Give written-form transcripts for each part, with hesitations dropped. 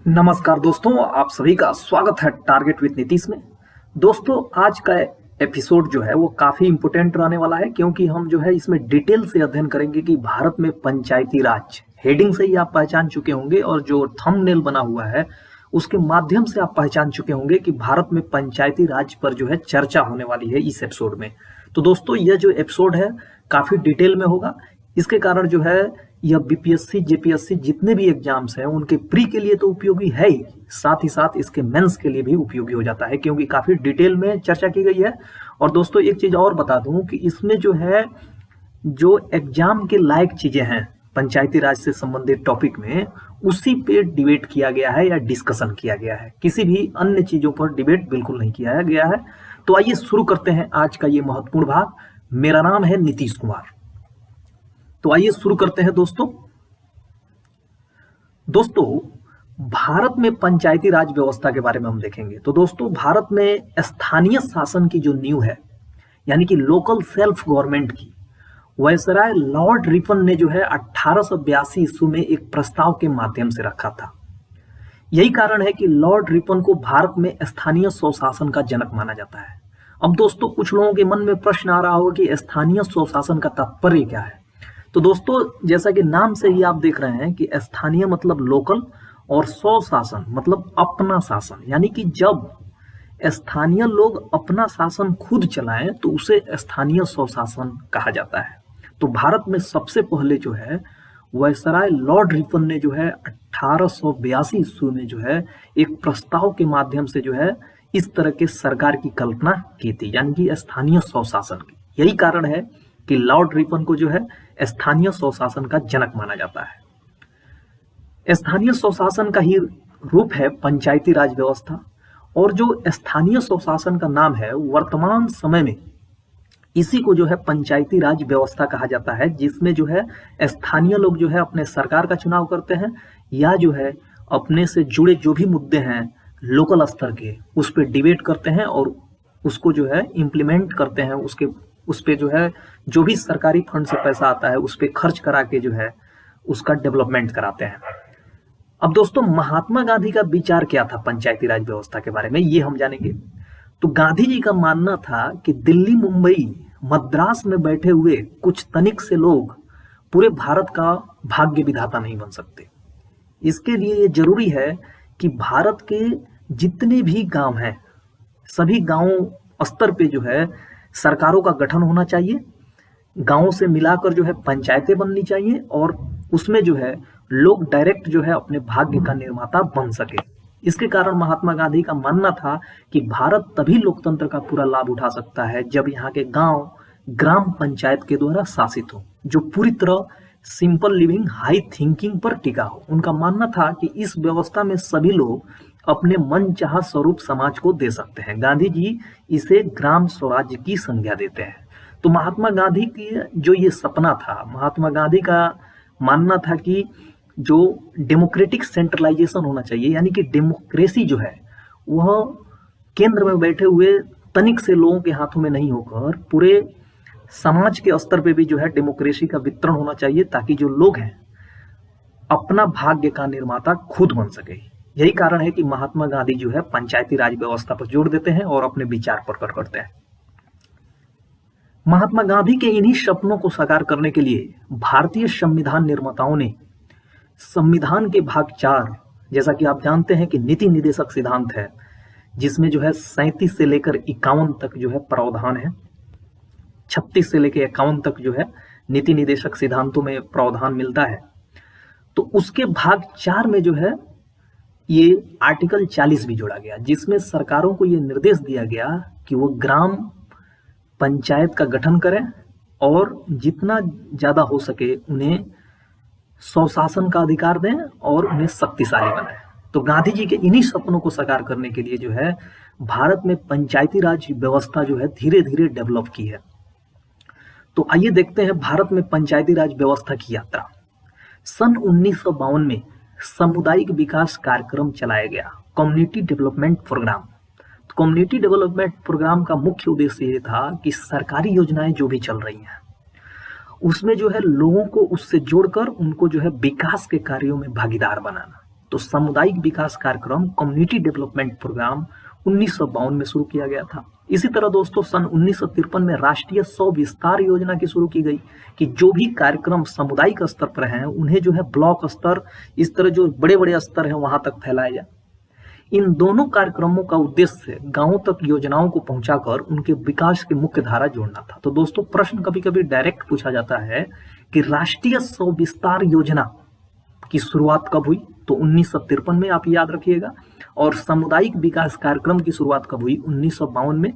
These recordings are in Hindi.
नमस्कार दोस्तों, आप सभी का स्वागत है टारगेट विद नीतीश में। दोस्तों, आज का एपिसोड जो है वो काफी इंपोर्टेंट रहने वाला है, क्योंकि हम जो है इसमें डिटेल से अध्ययन करेंगे कि भारत में पंचायती राज, हेडिंग से ही आप पहचान चुके होंगे और जो थंबनेल बना हुआ है उसके माध्यम से आप पहचान चुके होंगे कि भारत में पंचायती राज पर जो है चर्चा होने वाली है इस एपिसोड में। तो दोस्तों, यह जो एपिसोड है काफी डिटेल में होगा। इसके कारण जो है यह बीपीएससी, जेपीएससी जितने भी एग्जाम्स हैं उनके प्री के लिए तो उपयोगी है ही, साथ ही साथ इसके मेंस के लिए भी उपयोगी हो जाता है, क्योंकि काफी डिटेल में चर्चा की गई है। और दोस्तों, एक चीज और बता दूं कि इसमें जो है जो एग्जाम के लायक चीजें हैं पंचायती राज से संबंधित टॉपिक में, उसी पे डिबेट किया गया है या डिस्कशन किया गया है। किसी भी अन्य चीजों पर डिबेट बिल्कुल नहीं किया गया है। तो आइए शुरू करते हैं आज का ये महत्वपूर्ण भाग। मेरा नाम है नीतीश कुमार। तो आइए शुरू करते हैं दोस्तों, भारत में पंचायती राज व्यवस्था के बारे में हम देखेंगे। तो दोस्तों, भारत में स्थानीय शासन की जो नींव है, यानी कि लोकल सेल्फ गवर्नमेंट की, वायसराय लॉर्ड रिपन ने जो है 1882 ईस्वी में एक प्रस्ताव के माध्यम से रखा था। यही कारण है कि लॉर्ड रिपन को भारत में स्थानीय स्वशासन का जनक माना जाता है। अब दोस्तों, कुछ लोगों के मन में प्रश्न आ रहा होगा कि स्थानीय स्वशासन का तात्पर्य क्या है। तो दोस्तों, जैसा कि नाम से ही आप देख रहे हैं कि स्थानीय मतलब लोकल और स्वशासन मतलब अपना शासन, यानी कि जब स्थानीय लोग अपना शासन खुद चलाएं तो उसे स्थानीय स्वशासन कहा जाता है। तो भारत में सबसे पहले जो है वायसराय लॉर्ड रिपन ने जो है 1882 ईस्वी में जो है एक प्रस्ताव के माध्यम से जो है इस तरह के सरकार की कल्पना की थी, यानी कि स्थानीय स्वशासन की। यही कारण है कि लॉर्ड रिपन को जो है स्थानीय स्वशासन का जनक माना जाता है। स्थानीय स्वशासन का ही रूप है पंचायती राज व्यवस्था। और जो स्थानीय स्वशासन का नाम है, वर्तमान समय में इसी को जो है पंचायती राज व्यवस्था कहा जाता है, जिसमें जो है स्थानीय लोग जो है अपने सरकार का चुनाव करते हैं या जो है अपने से जुड़े जो भी मुद्दे हैं लोकल स्तर के, उस पर डिबेट करते हैं और उसको जो है इम्प्लीमेंट करते हैं। उस पे जो है जो भी सरकारी फंड से पैसा आता है उस पे खर्च करा के जो है उसका डेवलपमेंट कराते हैं। अब दोस्तों, महात्मा गांधी का विचार क्या था पंचायती राज व्यवस्था के बारे में, ये हम जानेंगे। तो गांधी जी का मानना था कि दिल्ली, मुंबई, मद्रास में बैठे हुए कुछ तनिक से लोग पूरे भारत का भाग्य विधाता नहीं बन सकते। इसके लिए ये जरूरी है कि भारत के जितने भी गांव हैं, सभी गांव स्तर पे जो है सरकारों का गठन होना चाहिए, गांवों से मिलाकर जो है पंचायतें बननी चाहिए और उसमें जो है लोग डायरेक्ट जो है अपने भाग्य का निर्माता बन सके। इसके कारण महात्मा गांधी का मानना था कि भारत तभी लोकतंत्र का पूरा लाभ उठा सकता है जब यहाँ के गांव ग्राम पंचायत के द्वारा शासित हो, जो पूरी तरह सिंपल लिविंग, हाई थिंकिंग पर टिका हो। उनका मानना था कि इस व्यवस्था में सभी लोग अपने मन चाहा स्वरूप समाज को दे सकते हैं। गांधी जी इसे ग्राम स्वराज्य की संज्ञा देते हैं। तो महात्मा गांधी की जो ये सपना था, महात्मा गांधी का मानना था कि जो डेमोक्रेटिक सेंट्रलाइजेशन होना चाहिए, यानी कि डेमोक्रेसी जो है वह केंद्र में बैठे हुए तनिक से लोगों के हाथों में नहीं होकर पूरे समाज के स्तर पे भी जो है डेमोक्रेसी का वितरण होना चाहिए, ताकि जो लोग हैं अपना भाग्य का निर्माता खुद बन सके। यही कारण है कि महात्मा गांधी जो है पंचायती राज व्यवस्था पर जोर देते हैं और अपने विचार प्रकट करते हैं। महात्मा गांधी के इन्हीं सपनों को साकार करने के लिए भारतीय संविधान निर्माताओं ने संविधान के भाग 4, जैसा कि आप जानते हैं कि नीति निर्देशक सिद्धांत है, जिसमें जो है 37 से लेकर 51 तक जो है प्रावधान है। 36 से लेकर 51 तक जो है नीति निर्देशक सिद्धांतों में प्रावधान मिलता है। तो उसके भाग 4 में जो है ये आर्टिकल 40 भी जोड़ा गया, जिसमें सरकारों को ये निर्देश दिया गया कि वो ग्राम पंचायत का गठन करें और जितना ज्यादा हो सके उन्हें स्वशासन का अधिकार दें और उन्हें शक्तिशाली बनाएं। तो गांधी जी के इन्हीं सपनों को साकार करने के लिए जो है भारत में पंचायती राज व्यवस्था जो है धीरे धीरे डेवलप की है। तो आइए देखते हैं भारत में पंचायती राज व्यवस्था की यात्रा। सन 1952 में सामुदायिक विकास कार्यक्रम चलाया गया, कम्युनिटी डेवलपमेंट प्रोग्राम। तो कम्युनिटी डेवलपमेंट प्रोग्राम का मुख्य उद्देश्य ये था कि सरकारी योजनाएं जो भी चल रही हैं उसमें जो है लोगों को उससे जोड़कर उनको जो है विकास के कार्यों में भागीदार बनाना। तो सामुदायिक विकास कार्यक्रम कम्युनिटी डेवलपमेंट प्रोग्राम 1952 में शुरू किया गया था। इसी तरह दोस्तों सन 1953 में राष्ट्रीय स्व विस्तार योजना की शुरू की गई कि जो भी कार्यक्रम सामुदायिक स्तर पर हैं उन्हें जो है ब्लॉक स्तर, इस तरह जो बड़े बड़े स्तर हैं वहां तक फैलाया जाए। इन दोनों कार्यक्रमों का उद्देश्य गांवों तक योजनाओं को पहुंचाकर उनके विकास की मुख्य धारा जोड़ना था। तो दोस्तों प्रश्न कभी कभी डायरेक्ट पूछा जाता है कि राष्ट्रीय स्व विस्तार योजना की शुरुआत कब हुई, तो 1953 में, आप याद रखिएगा। और सामुदायिक विकास कार्यक्रम की शुरुआत कब हुई, 1952 में।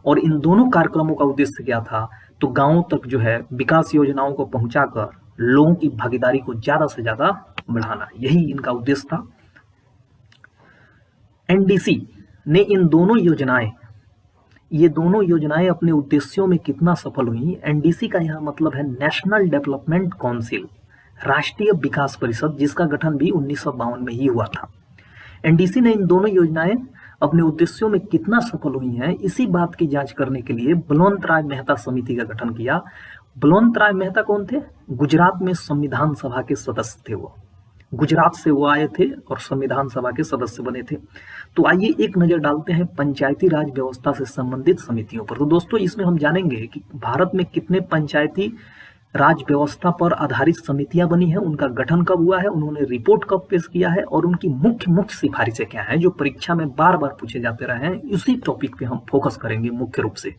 और इन दोनों कार्यक्रमों का उद्देश्य क्या था, तो गांवों तक जो है विकास योजनाओं को पहुंचाकर लोगों की भागीदारी को ज्यादा से ज्यादा बढ़ाना, यही इनका उद्देश्य था। एनडीसी ने ये दोनों योजनाएं अपने उद्देश्यों में कितना सफल हुई। एनडीसी का यहाँ मतलब है नेशनल डेवलपमेंट काउंसिल, राष्ट्रीय विकास परिषद, जिसका गठन भी 1952 में ही हुआ था। एनडीसी ने इन दोनों योजनाएं अपने उद्देश्यों में कितना सफल हुई हैं, इसी बात की जांच करने के लिए बलवंत राय मेहता समिति का गठन किया। बलवंत राय मेहता कौन थे, गुजरात में संविधान सभा के सदस्य थे। वो गुजरात से वो आए थे और संविधान सभा के सदस्य बने थे। तो आइए एक नजर डालते हैं पंचायती राज व्यवस्था से संबंधित समितियों पर। तो दोस्तों इसमें हम जानेंगे कि भारत में कितने पंचायती राज व्यवस्था पर आधारित समितियां बनी हैं, उनका गठन कब हुआ है, उन्होंने रिपोर्ट कब पेश किया है और उनकी मुख्य सिफारिशें क्या हैं, जो परीक्षा में बार बार पूछे जाते रहे हैं। इसी टॉपिक पे हम फोकस करेंगे मुख्य रूप से।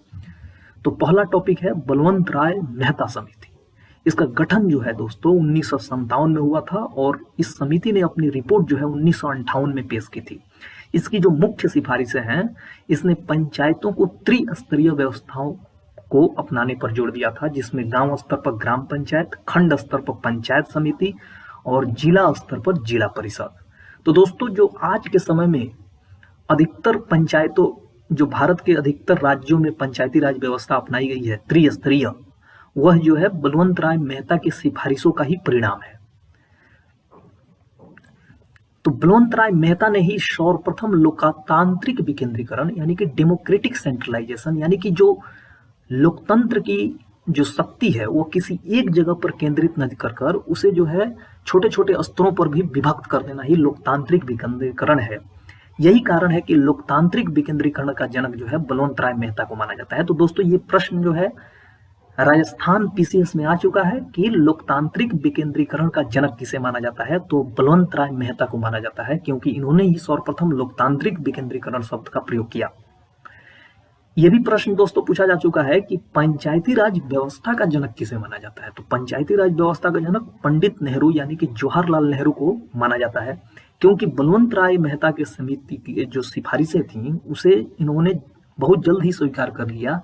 तो पहला टॉपिक है बलवंत राय मेहता समिति। इसका गठन जो है दोस्तों 1957 में हुआ था और इस समिति ने अपनी रिपोर्ट जो है 1958 में पेश की थी। इसकी जो मुख्य सिफारिशें हैं, इसने पंचायतों को त्रिस्तरीय व्यवस्थाओं को अपनाने पर जोर दिया था, जिसमें गांव स्तर पर ग्राम पंचायत, खंड स्तर पर पंचायत समिति और जिला स्तर पर जिला परिषद। तो दोस्तों जो आज के समय में अधिकतर पंचायतों, जो भारत के अधिकतर राज्यों में पंचायती राज व्यवस्था अपनाई गई है त्रिस्तरीय, वह जो है बलवंत राय मेहता की सिफारिशों का ही परिणाम है। तो बलवंत राय मेहता ने ही सर्वप्रथम लोकतांत्रिक विकेंद्रीकरण यानी कि डेमोक्रेटिक सेंट्रलाइजेशन, यानी कि जो लोकतंत्र की जो शक्ति है वो किसी एक जगह पर केंद्रित न कर उसे जो है छोटे छोटे स्तरों पर भी विभक्त कर देना ही लोकतांत्रिक विकेंद्रीकरण है। यही कारण है कि लोकतांत्रिक विकेंद्रीकरण का जनक जो है बलवंत राय मेहता को माना जाता है। तो दोस्तों ये प्रश्न जो है राजस्थान पीसीएस में आ चुका है कि लोकतांत्रिक विकेंद्रीकरण का जनक किसे माना जाता है, तो बलवंत राय मेहता को माना जाता है, क्योंकि इन्होंने ही सर्वप्रथम लोकतांत्रिक विकेंद्रीकरण शब्द का प्रयोग किया। यह भी प्रश्न दोस्तों पूछा जा चुका है कि पंचायती राज व्यवस्था का जनक किसे माना जाता है, तो पंचायती राज व्यवस्था का जनक पंडित नेहरू यानी कि जवाहरलाल नेहरू को माना जाता है, क्योंकि बलवंत राय मेहता के समिति की जो सिफारिशें थी उसे इन्होंने बहुत जल्द ही स्वीकार कर लिया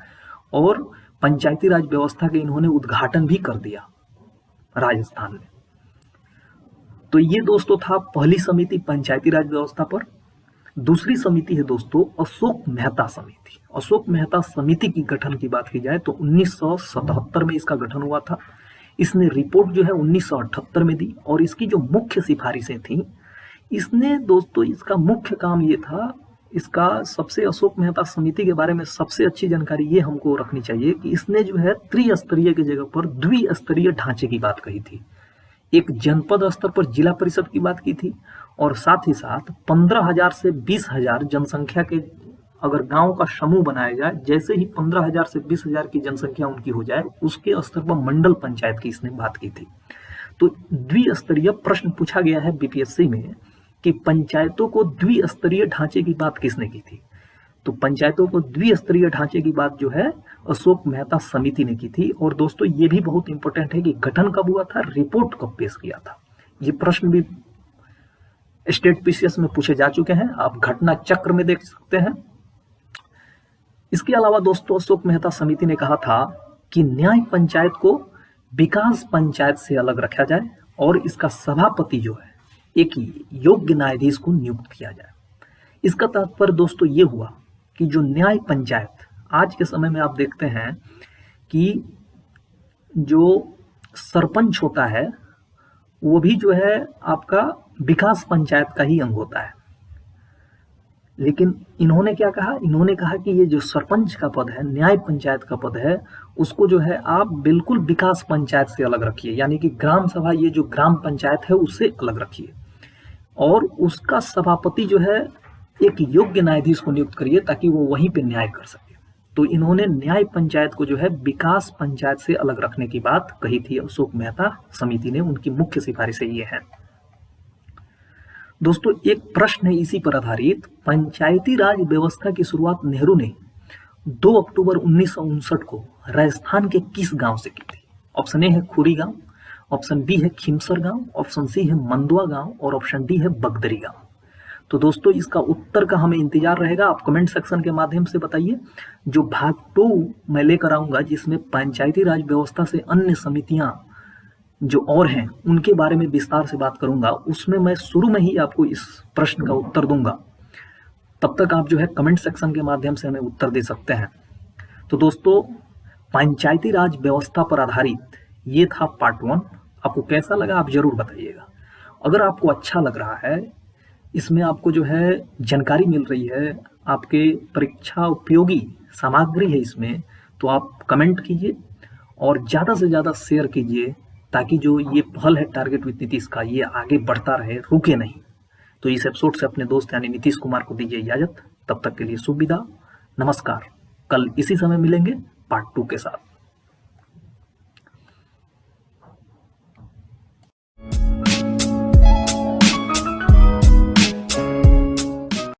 और पंचायती राज व्यवस्था के इन्होंने उद्घाटन भी कर दिया राजस्थान में। तो ये दोस्तों था पहली समिति पंचायती राज व्यवस्था पर। दूसरी समिति है दोस्तों अशोक मेहता समिति। अशोक मेहता समिति की गठन की बात की जाए तो 1977 में इसका गठन हुआ था। इसने रिपोर्ट जो है 1978 में दी और इसकी जो मुख्य सिफारिशें थी, इसने दोस्तों इसका मुख्य काम ये था, इसका सबसे अशोक मेहता समिति के बारे में सबसे अच्छी जानकारी ये हमको रखनी चाहिए कि इसने जो है त्रिस्तरीय की जगह पर द्विस्तरीय ढांचे की बात कही थी। एक जनपद स्तर पर जिला परिषद की बात की थी और साथ ही साथ 15,000 से 20,000 जनसंख्या के अगर गांव का समूह बनाया जाए, जैसे ही 15,000 से 20,000 की जनसंख्या उनकी हो जाए, उसके स्तर पर मंडल पंचायत की इसने बात की थी। तो द्विस्तरीय प्रश्न पूछा गया है बीपीएससी में कि पंचायतों को द्विस्तरीय ढांचे की बात किसने की थी, तो पंचायतों को द्विस्तरीय ढांचे की बात जो है अशोक मेहता समिति ने की थी। और दोस्तों ये भी बहुत इंपॉर्टेंट है कि गठन कब हुआ था, रिपोर्ट कब पेश किया था। ये प्रश्न भी स्टेट पीसीएस में पूछे जा चुके हैं, आप घटना चक्र में देख सकते हैं। इसके अलावा दोस्तों अशोक मेहता समिति ने कहा था कि न्याय पंचायत को विकास पंचायत से अलग रखा जाए और इसका सभापति जो है एक योग्य न्यायाधीश को नियुक्त किया जाए। इसका तात्पर्य दोस्तों ये हुआ कि जो न्याय पंचायत आज के समय में आप देखते हैं कि जो सरपंच होता है वो भी जो है आपका विकास पंचायत का ही अंग होता है, लेकिन इन्होंने क्या कहा, इन्होंने कहा कि ये जो सरपंच का पद है, न्याय पंचायत का पद है, उसको जो है आप बिल्कुल विकास पंचायत से अलग रखिए, यानी कि ग्राम सभा ये जो ग्राम पंचायत है उससे अलग रखिए। और उसका सभापति जो है एक योग्य न्यायाधीश को नियुक्त करिए ताकि वो वहीं पे न्याय कर सके। तो इन्होंने न्याय पंचायत को जो है विकास पंचायत से अलग रखने की बात कही थी अशोक मेहता समिति ने, उनकी मुख्य सिफारिशें ये हैं। दोस्तों एक प्रश्न है इसी पर आधारित, पंचायती राज व्यवस्था की शुरुआत नेहरू ने 2 अक्टूबर 1959 को राजस्थान के किस गांव से की थी? ऑप्शन ए है खुरी गांव, ऑप्शन बी है खिमसर गांव, ऑप्शन सी है मंदवा गांव और ऑप्शन डी है बगदरी गांव। तो दोस्तों इसका उत्तर का हमें इंतजार रहेगा, आप कमेंट सेक्शन के माध्यम से बताइए। जो भाग 2 मैं लेकर आऊंगा जिसमें पंचायती राज व्यवस्था से अन्य समितियां जो और हैं उनके बारे में विस्तार से बात करूंगा, उसमें मैं शुरू में ही आपको इस प्रश्न का उत्तर दूंगा। तब तक आप जो है कमेंट सेक्शन के माध्यम से हमें उत्तर दे सकते हैं। तो दोस्तों पंचायती राज व्यवस्था पर आधारित ये था पार्ट 1। आपको कैसा लगा आप जरूर बताइएगा। अगर आपको अच्छा लग रहा है, इसमें आपको जो है जानकारी मिल रही है, आपके परीक्षा उपयोगी सामग्री है इसमें, तो आप कमेंट कीजिए और ज़्यादा से ज़्यादा शेयर कीजिए ताकि जो ये पहल है टारगेट विद नीतीश का ये आगे बढ़ता रहे, रुके नहीं। तो इस एपिसोड से अपने दोस्त यानी नीतीश कुमार को दीजिए इजाजत। तब तक के लिए शुभ विदा, नमस्कार। कल इसी समय मिलेंगे पार्ट 2 के साथ।